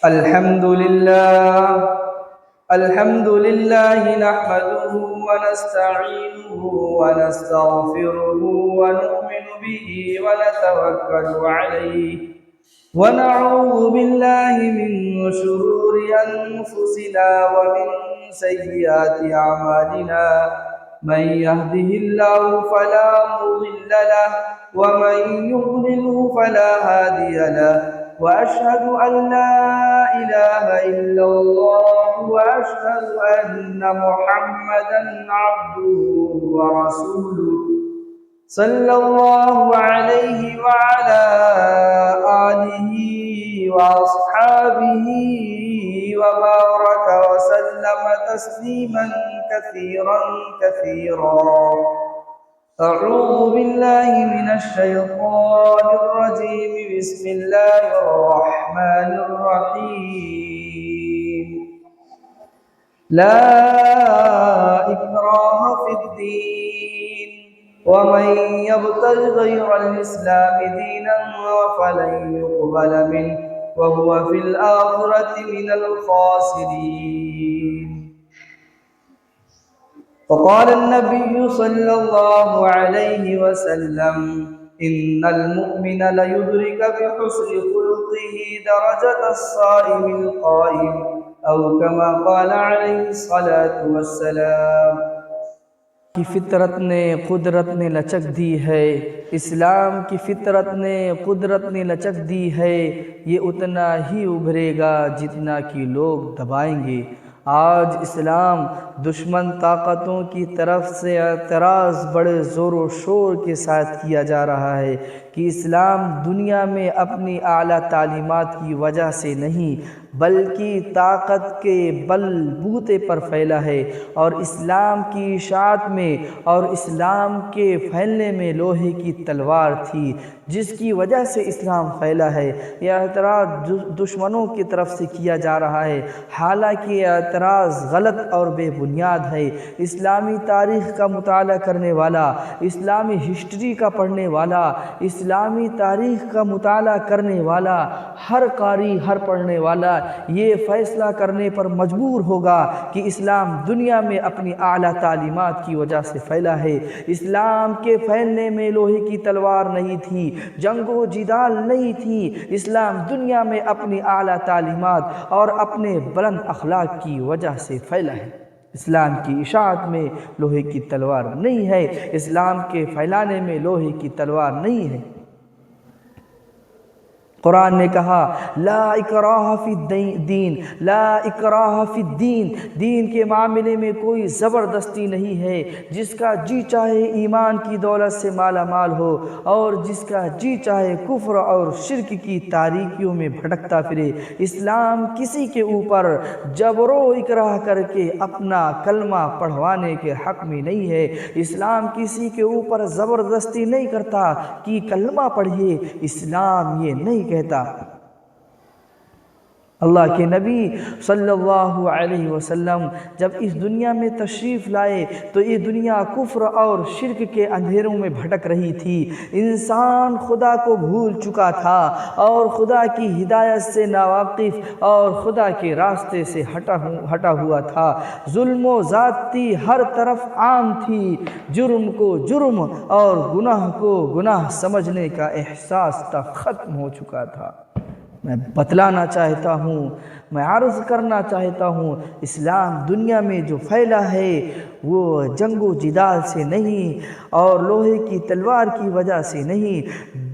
الحمد لله الحمد لله نحمده ونستعينه ونستغفره ونؤمن به ونتوكل عليه ونعوذ بالله من شرور أنفسنا ومن سيئات أعمالنا من يهده الله فلا مضل له ومن يضلله فلا هادي له وأشهد أن لا إله إلا الله وأشهد أن محمدا عبده ورسوله صلى الله عليه وعلى آله وأصحابه وبارك وسلم تسليما كثيرا كثيرا. أعوذ بالله من الشيطان الرجيم. بسم الله الرحمن الرحيم. لا إكراه في الدين ومن يبتغ غير الإسلام دينا فلن يقبل منه وهو في الآخرة من الخاسرين. وقال النبي صلى الله عليه وسلم إن المؤمن ليدرك بحسن خلقه درجة الصائم القائم أو كما قال عليه الصلاة والسلام. کی فطرت نے قدرت نے لچک دی ہے، اسلام کی فطرت نے قدرت نے لچک دی ہے، یہ اتنا ہی ابھرے گا جتنا کہ لوگ دبائیں گے۔ آج اسلام دشمن طاقتوں کی طرف سے اعتراض بڑے زور و شور کے ساتھ کیا جا رہا ہے کہ اسلام دنیا میں اپنی اعلیٰ تعلیمات کی وجہ سے نہیں بلکہ طاقت کے بل بوتے پر پھیلا ہے، اور اسلام کی اشاعت میں اور اسلام کے پھیلنے میں لوہے کی تلوار تھی جس کی وجہ سے اسلام پھیلا ہے۔ یہ اعتراض دشمنوں کی طرف سے کیا جا رہا ہے، حالانکہ یہ اعتراض غلط اور بے بنیاد ہے۔ اسلامی تاریخ کا مطالعہ کرنے والا، اسلامی ہسٹری کا پڑھنے والا، اسلامی تاریخ کا مطالعہ کرنے والا، ہر قاری ہر پڑھنے والا یہ فیصلہ کرنے پر مجبور ہوگا کہ اسلام دنیا میں اپنی اعلیٰ تعلیمات کی وجہ سے پھیلا ہے۔ اسلام کے پھیلنے میں لوہے کی تلوار نہیں تھی، جنگ و جدال نہیں تھی، اسلام دنیا میں اپنی اعلیٰ تعلیمات اور اپنے بلند اخلاق کی وجہ سے پھیلا ہے۔ اسلام کی اشاعت میں لوہے کی تلوار نہیں ہے، اسلام کے پھیلانے میں لوہے کی تلوار نہیں ہے۔ قرآن نے کہا لا اکراہ فی الدین، لا اکراہ فی الدین، دین کے معاملے میں کوئی زبردستی نہیں ہے۔ جس کا جی چاہے ایمان کی دولت سے مالا مال ہو اور جس کا جی چاہے کفر اور شرک کی تاریکیوں میں بھٹکتا پھرے۔ اسلام کسی کے اوپر جبر و اکراہ کر کے اپنا کلمہ پڑھوانے کے حق میں نہیں ہے۔ اسلام کسی کے اوپر زبردستی نہیں کرتا کہ کلمہ پڑھیے، اسلام یہ نہیں کہتا۔ اللہ کے نبی صلی اللہ علیہ وسلم جب اس دنیا میں تشریف لائے تو یہ دنیا کفر اور شرک کے اندھیروں میں بھٹک رہی تھی۔ انسان خدا کو بھول چکا تھا اور خدا کی ہدایت سے ناواقف اور خدا کے راستے سے ہٹا ہوا تھا۔ ظلم و زیادتی ہر طرف عام تھی، جرم کو جرم اور گناہ کو گناہ سمجھنے کا احساس تک ختم ہو چکا تھا۔ میں بتلانا چاہتا ہوں، میں عرض کرنا چاہتا ہوں، اسلام دنیا میں جو پھیلا ہے وہ جنگ و جدال سے نہیں اور لوہے کی تلوار کی وجہ سے نہیں،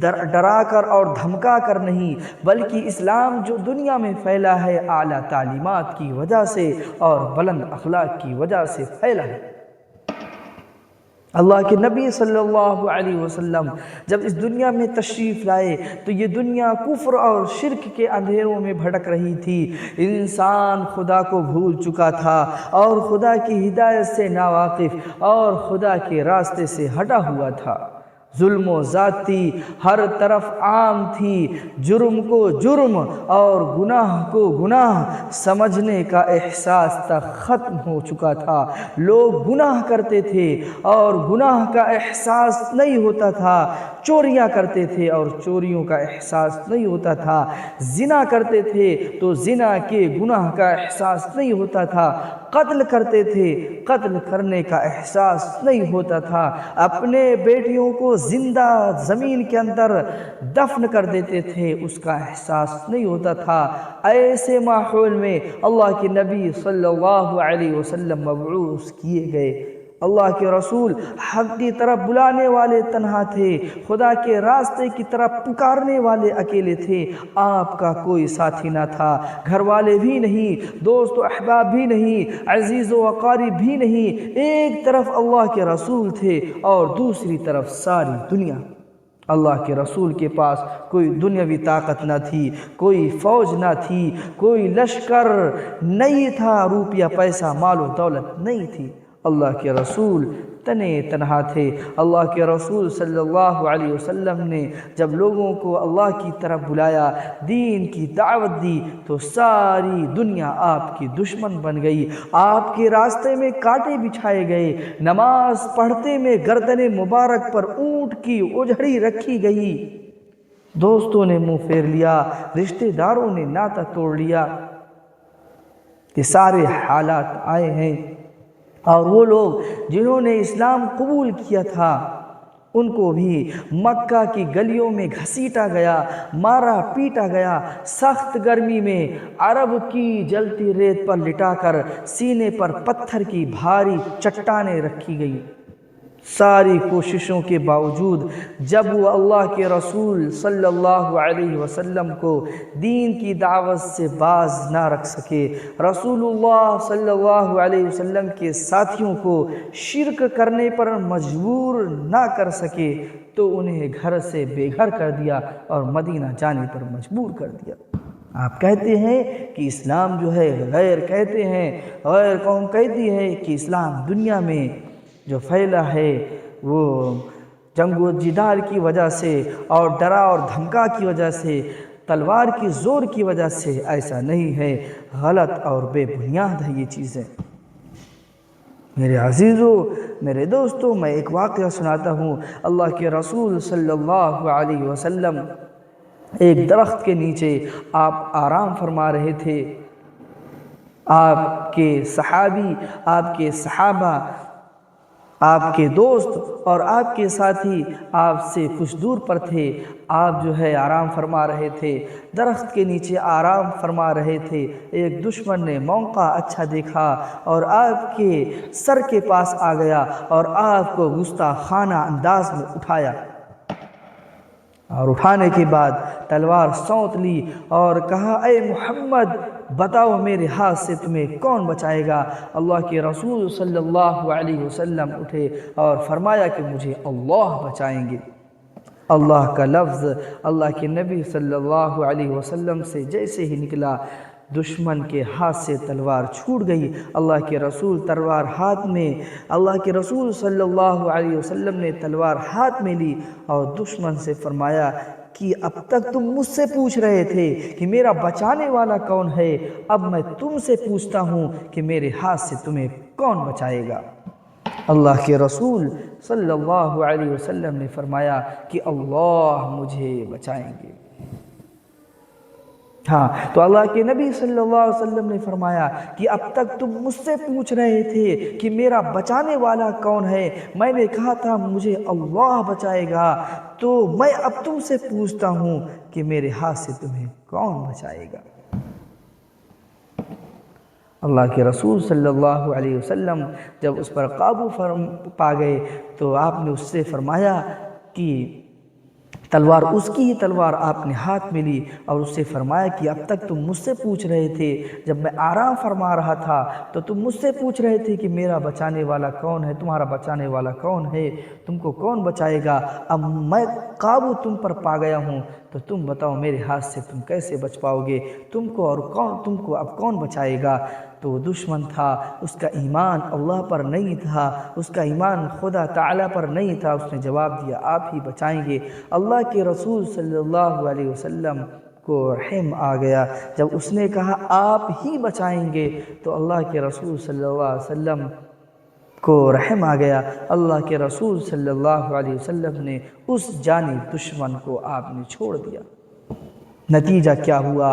ڈرا کر اور دھمکا کر نہیں، بلکہ اسلام جو دنیا میں پھیلا ہے اعلیٰ تعلیمات کی وجہ سے اور بلند اخلاق کی وجہ سے پھیلا ہے۔ اللہ کے نبی صلی اللہ علیہ وسلم جب اس دنیا میں تشریف لائے تو یہ دنیا کفر اور شرک کے اندھیروں میں بھٹک رہی تھی۔ انسان خدا کو بھول چکا تھا اور خدا کی ہدایت سے ناواقف اور خدا کے راستے سے ہٹا ہوا تھا۔ ظلم و زیادتی ہر طرف عام تھی، جرم کو جرم اور گناہ کو گناہ سمجھنے کا احساس تک ختم ہو چکا تھا۔ لوگ گناہ کرتے تھے اور گناہ کا احساس نہیں ہوتا تھا، چوریاں کرتے تھے اور چوریوں کا احساس نہیں ہوتا تھا، زنا کرتے تھے تو زنا کے گناہ کا احساس نہیں ہوتا تھا، قتل کرتے تھے قتل کرنے کا احساس نہیں ہوتا تھا، اپنے بیٹیوں کو زندہ زمین کے اندر دفن کر دیتے تھے، اس کا احساس نہیں ہوتا تھا۔ ایسے ماحول میں اللہ کے نبی صلی اللہ علیہ وسلم مبعوث کیے گئے۔ اللہ کے رسول حق کی طرف بلانے والے تنہا تھے، خدا کے راستے کی طرف پکارنے والے اکیلے تھے، آپ کا کوئی ساتھی نہ تھا، گھر والے بھی نہیں، دوست و احباب بھی نہیں، عزیز و اقارب بھی نہیں، ایک طرف اللہ کے رسول تھے اور دوسری طرف ساری دنیا۔ اللہ کے رسول کے پاس کوئی دنیاوی طاقت نہ تھی، کوئی فوج نہ تھی، کوئی لشکر نہیں تھا، روپیہ پیسہ مال و دولت نہیں تھی، اللہ کے رسول تنے تنہا تھے۔ اللہ کے رسول صلی اللہ علیہ وسلم نے جب لوگوں کو اللہ کی طرف بلایا، دین کی دعوت دی، تو ساری دنیا آپ کی دشمن بن گئی، آپ کے راستے میں کانٹے بچھائے گئے، نماز پڑھتے میں گردن مبارک پر اونٹ کی اجڑی رکھی گئی، دوستوں نے منہ پھیر لیا، رشتہ داروں نے ناطہ توڑ لیا۔ یہ سارے حالات آئے ہیں، اور وہ لوگ جنہوں نے اسلام قبول کیا تھا ان کو بھی مکہ کی گلیوں میں گھسیٹا گیا، مارا پیٹا گیا، سخت گرمی میں عرب کی جلتی ریت پر لٹا کر سینے پر پتھر کی بھاری چٹانیں رکھی گئی۔ ساری کوششوں کے باوجود جب وہ اللہ کے رسول صلی اللہ علیہ وسلم کو دین کی دعوت سے باز نہ رکھ سکے، رسول اللہ صلی اللہ علیہ وسلم کے ساتھیوں کو شرک کرنے پر مجبور نہ کر سکے، تو انہیں گھر سے بے گھر کر دیا اور مدینہ جانے پر مجبور کر دیا۔ آپ کہتے ہیں کہ اسلام جو ہے غیر کہتے ہیں، غیر قوم کہتی ہے کہ اسلام دنیا میں جو پھیلا ہے وہ جنگ و جدال کی وجہ سے اور ڈرا اور دھمکا کی وجہ سے، تلوار کی زور کی وجہ سے، ایسا نہیں ہے، غلط اور بے بنیاد ہے یہ چیزیں۔ میرے عزیزو، میرے دوستو، میں ایک واقعہ سناتا ہوں۔ اللہ کے رسول صلی اللہ علیہ وسلم ایک درخت کے نیچے آپ آرام فرما رہے تھے، آپ کے صحابی، آپ کے صحابہ، آپ کے دوست اور آپ کے ساتھی آپ سے کچھ دور پر تھے، آپ جو ہے آرام فرما رہے تھے، درخت کے نیچے آرام فرما رہے تھے، ایک دشمن نے موقع اچھا دیکھا اور آپ کے سر کے پاس آ گیا اور آپ کو گستاخانہ انداز میں اٹھایا، اور اٹھانے کے بعد تلوار سونت لی اور کہا، اے محمد بتاؤ میرے ہاتھ سے تمہیں کون بچائے گا؟ اللہ کے رسول صلی اللہ علیہ وسلم اٹھے اور فرمایا کہ مجھے اللہ بچائیں گے۔ اللہ کا لفظ اللہ کے نبی صلی اللہ علیہ وسلم سے جیسے ہی نکلا، دشمن کے ہاتھ سے تلوار چھوٹ گئی۔ اللہ کے رسول تلوار ہاتھ میں، اللہ کے رسول صلی اللہ علیہ وسلم نے تلوار ہاتھ میں لی اور دشمن سے فرمایا کہ اب تک تم مجھ سے پوچھ رہے تھے کہ میرا بچانے والا کون ہے، اب میں تم سے پوچھتا ہوں کہ میرے ہاتھ سے تمہیں کون بچائے گا؟ اللہ کے رسول صلی اللہ علیہ وسلم نے فرمایا کہ اللہ مجھے بچائیں گے۔ ہاں، تو اللہ کے نبی صلی اللہ علیہ وسلم نے فرمایا کہ اب تک تم مجھ سے پوچھ رہے تھے کہ میرا بچانے والا کون ہے، میں نے کہا تھا مجھے اللہ بچائے گا، تو میں اب تم سے پوچھتا ہوں کہ میرے ہاتھ سے تمہیں کون بچائے گا؟ اللہ کے رسول صلی اللہ علیہ وسلم جب اس پر قابو پا گئے تو آپ نے اس سے فرمایا کہ تلوار اس کی ہی تلوار آپ نے ہاتھ میں لی اور اس سے فرمایا کہ اب تک تم مجھ سے پوچھ رہے تھے، جب میں آرام فرما رہا تھا تو تم مجھ سے پوچھ رہے تھے کہ میرا بچانے والا کون ہے، تمہارا بچانے والا کون ہے، تم کو کون بچائے گا؟ اب میں قابو تم پر پا گیا ہوں، تو تم بتاؤ میرے ہاتھ سے تم کیسے بچ پاؤ گے؟ تم کو اب کون بچائے گا؟ تو وہ دشمن تھا، اس کا ایمان اللہ پر نہیں تھا، اس کا ایمان خدا تعالیٰ پر نہیں تھا۔ اس نے جواب دیا آپ ہی بچائیں گے۔ اللہ کے رسول صلی اللہ علیہ وسلم کو رحم آ گیا جب اس نے کہا آپ ہی بچائیں گے، تو اللہ کے رسول صلی اللہ علیہ وسلم کو رحم آ گیا۔ اللہ کے رسول صلی اللہ علیہ وسلم نے اس جانب دشمن کو آپ نے چھوڑ دیا۔ نتیجہ کیا ہوا؟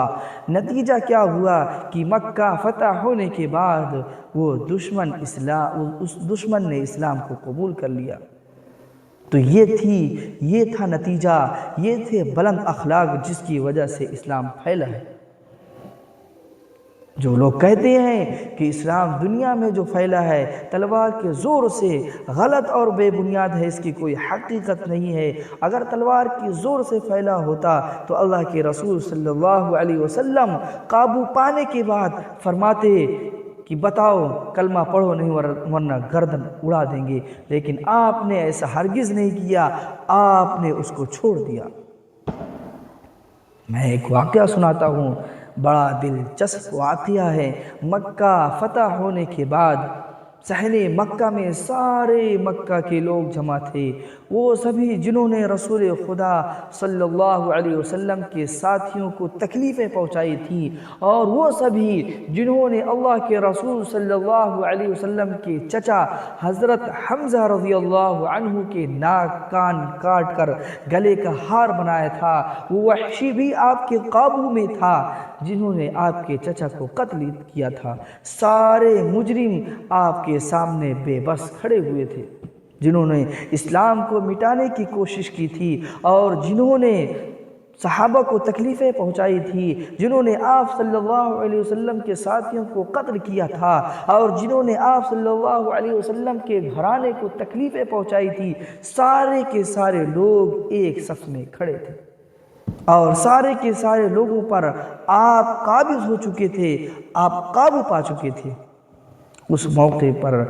نتیجہ کیا ہوا کہ مکہ فتح ہونے کے بعد وہ اس دشمن نے اسلام کو قبول کر لیا۔ تو یہ تھا نتیجہ، یہ تھے بلند اخلاق جس کی وجہ سے اسلام پھیلا ہے۔ جو لوگ کہتے ہیں کہ اسلام دنیا میں جو پھیلا ہے تلوار کے زور سے، غلط اور بے بنیاد ہے، اس کی کوئی حقیقت نہیں ہے۔ اگر تلوار کی زور سے پھیلا ہوتا تو اللہ کے رسول صلی اللہ علیہ وسلم قابو پانے کے بعد فرماتے کہ بتاؤ کلمہ پڑھو نہیں ورنہ گردن اڑا دیں گے، لیکن آپ نے ایسا ہرگز نہیں کیا، آپ نے اس کو چھوڑ دیا۔ میں ایک واقعہ سناتا ہوں، بڑا دلچسپ واقعہ ہے۔ مکہ فتح ہونے کے بعد صحن مکہ میں سارے مکہ کے لوگ جمع تھے، وہ سبھی جنہوں نے رسول خدا صلی اللہ علیہ وسلم کے ساتھیوں کو تکلیفیں پہنچائی تھیں، اور وہ سبھی جنہوں نے اللہ کے رسول صلی اللہ علیہ وسلم کے چچا حضرت حمزہ رضی اللہ عنہ کے ناک کان کاٹ کر گلے کا ہار بنایا تھا، وہ وحشی بھی آپ کے قابو میں تھا جنہوں نے آپ کے چچا کو قتل کیا تھا۔ سارے مجرم آپ کے سامنے بے بس کھڑے ہوئے تھے، جنہوں نے اسلام کو مٹانے کی کوشش کی تھی، اور جنہوں نے صحابہ کو تکلیفیں پہنچائی تھی، جنہوں نے آپ صلی اللہ علیہ وسلم کے ساتھیوں کو قتل کیا تھا، اور جنہوں نے آپ صلی اللہ علیہ وسلم کے گھرانے کو تکلیفیں پہنچائی تھی، سارے کے سارے لوگ ایک صف میں کھڑے تھے، اور سارے کے سارے لوگوں پر آپ قابض ہو چکے تھے، آپ قابو پا چکے تھے۔ اس موقع پر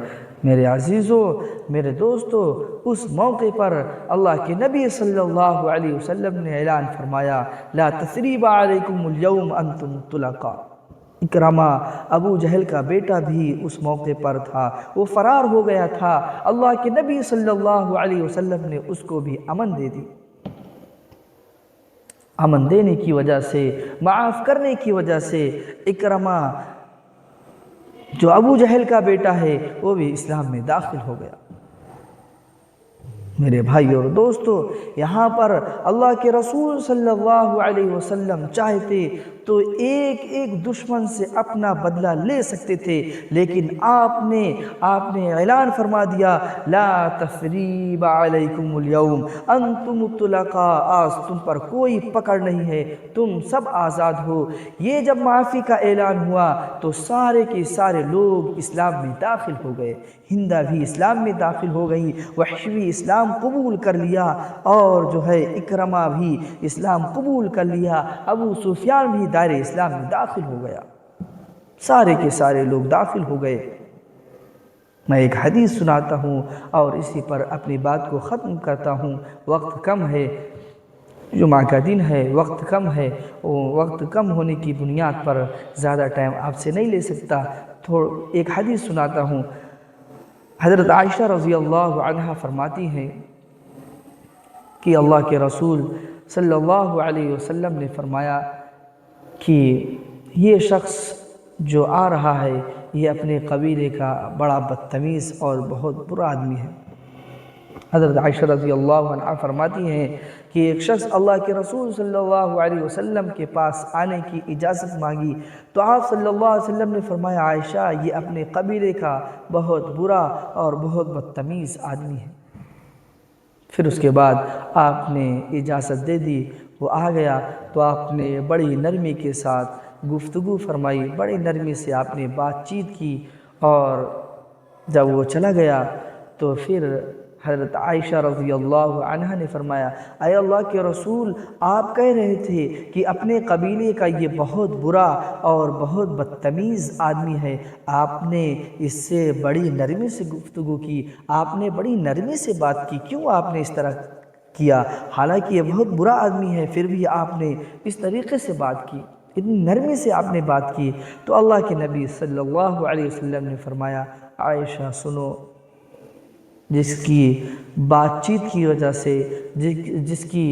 میرے عزیزوں، میرے دوستوں، اس موقع پر اللہ کے نبی صلی اللہ علیہ وسلم نے اعلان فرمایا لا تثریب علیکم اليوم انتم طلقاء۔ اکرمہ ابو جہل کا بیٹا بھی اس موقع پر تھا، وہ فرار ہو گیا تھا، اللہ کے نبی صلی اللہ علیہ وسلم نے اس کو بھی امن دے دی۔ امن دینے کی وجہ سے، معاف کرنے کی وجہ سے اکرمہ جو ابو جہل کا بیٹا ہے وہ بھی اسلام میں داخل ہو گیا۔ میرے بھائیو اور دوستو، یہاں پر اللہ کے رسول صلی اللہ علیہ وسلم چاہتے تو ایک ایک دشمن سے اپنا بدلہ لے سکتے تھے، لیکن آپ نے اعلان فرما دیا لا تثریب علیکم اليوم انتم طلقاء، آج تم پر کوئی پکڑ نہیں ہے، تم سب آزاد ہو۔ یہ جب معافی کا اعلان ہوا تو سارے کے سارے لوگ اسلام میں داخل ہو گئے، ہندہ بھی اسلام میں داخل ہو گئی، وحش بھی اسلام قبول کر لیا، اور جو ہے اکرمہ بھی اسلام قبول کر لیا، ابو سفیان بھی دائرے اسلام میں داخل ہو گیا، سارے کے سارے لوگ داخل ہو گئے۔ میں ایک حدیث سناتا ہوں اور اسی پر اپنی بات کو ختم کرتا ہوں، وقت کم ہے، جمعہ کا دن ہے، وقت کم ہے، وقت کم ہونے کی بنیاد پر زیادہ ٹائم آپ سے نہیں لے سکتا، ایک حدیث سناتا ہوں۔ حضرت عائشہ رضی اللہ عنہا فرماتی ہیں کہ اللہ کے رسول صلی اللہ علیہ وسلم نے فرمایا کہ یہ شخص جو آ رہا ہے یہ اپنے قبیلے کا بڑا بدتمیز اور بہت برا آدمی ہے۔ حضرت عائشہ رضی اللہ عنہا فرماتی ہیں کہ ایک شخص اللہ کے رسول صلی اللہ علیہ وسلم کے پاس آنے کی اجازت مانگی تو آپ صلی اللہ علیہ وسلم نے فرمایا عائشہ یہ اپنے قبیلے کا بہت برا اور بہت بدتمیز آدمی ہے۔ پھر اس کے بعد آپ نے اجازت دے دی، وہ آ گیا تو آپ نے بڑی نرمی کے ساتھ گفتگو فرمائی، بڑی نرمی سے آپ نے بات چیت کی، اور جب وہ چلا گیا تو پھر حضرت عائشہ رضی اللہ عنہ نے فرمایا اے اللہ کے رسول، آپ کہہ رہے تھے کہ اپنے قبیلے کا یہ بہت برا اور بہت بدتمیز آدمی ہے، آپ نے اس سے بڑی نرمی سے گفتگو کی، آپ نے بڑی نرمی سے بات کی، کیوں آپ نے اس طرح کیا؟ حالانکہ یہ بہت برا آدمی ہے، پھر بھی آپ نے اس طریقے سے بات کی۔ اتنی نرمی سے آپ نے بات کی۔ تو اللہ کے نبی صلی اللہ علیہ وسلم نے فرمایا عائشہ سنو، جس کی بات چیت کی وجہ سے، جس کی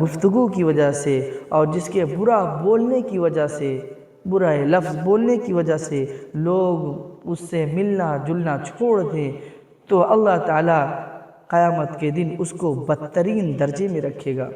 گفتگو کی وجہ سے اور جس کے برا بولنے کی وجہ سے، برا لفظ بولنے کی وجہ سے لوگ اس سے ملنا جلنا چھوڑ دیں، تو اللہ تعالیٰ قیامت کے دن اس کو بدترین درجے میں رکھے گا۔